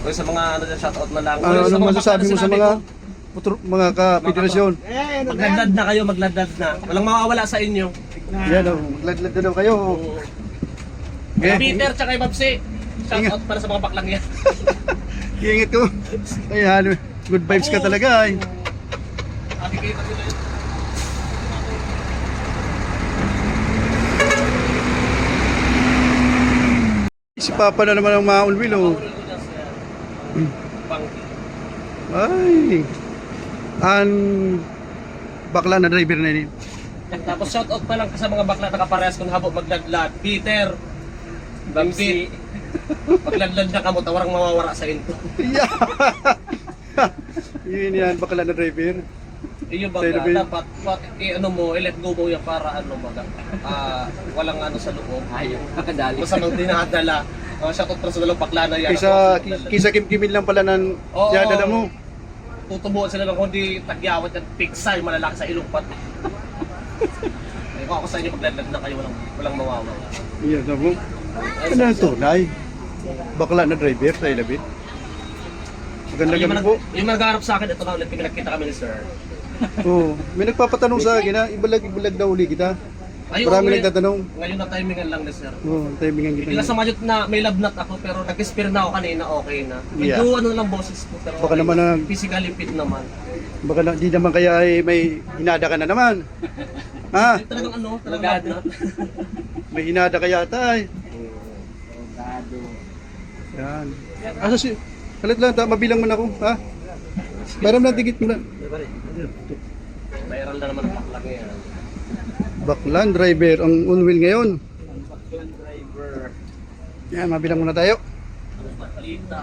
O sa mga ano dyan, shoutout na lang. Ano, Sa anong mga masasabi bakla mo na sa sinabi mga ko, mga ka-federasyon? magladlad na kayo, magladlad na. Walang mawawala sa inyo. Yan, magladlad na daw kayo. Okay. Peter, tsaka yung Babsi. Shoutout para sa mga baklang yan. Iingat ko. Ayan, good vibes ka talaga eh. Nakikita sila yun. Si Papa na naman ang maunwil oh. Pangki. Ay. Bakla na driver na yun. Tapos shoutout pa lang sa mga bakla na kaparehas kung habang magladlad. Peter, Babsi. Magladlad na kamo, tawarang mawawara sa into. Yeah. Yun yan, bakla na driver. Iyo baga, dapat ano mo, i-let go mo yan para ano baga. Walang ano sa loob. Ayaw, kakadali. Masamang dinadala. Shoutout para sa dalawang bakla na yan. Kisa kimkimin lang pala ng Oo. yadala mo. Tutubuan sila ng kundi tagyawat at pigsay, malalaki sa ilong pati. Ay, kung ako sa inyo, magladlad na kayo, walang mawawala. Yan na mo. Ano ang tunay? Bakla na driver sa ilabit. Maganda Yung gabi po. yung nag-aarap sa akin, ito na ulit, pinagkita kami ni Sir. Oo. May nagpapatanong sa akin ha, ibalag daw uli kita. Ay, Marami oo, nagtatanong. Ngayon na timingan lang ni Sir. Oo, timingan kita. Bigla sa majot na may labnat ako, pero nag-expire na ako kanina, okay na. Medyo Yeah. ano lang boses ko, pero Baka naman physically fit naman. Baka di naman kaya ay may hinada ka na naman. Ha? Talagang ano, talagang labnat. May hinada ka yata ay. Yan. Asa si... Kalit lang, mabilang mo na ako. Ha? Baram na, digit mo na. Viral na naman ang baklang yan. Baklan driver ang unwheel ngayon. Baklang driver. Yan, mabilang muna tayo. Balita.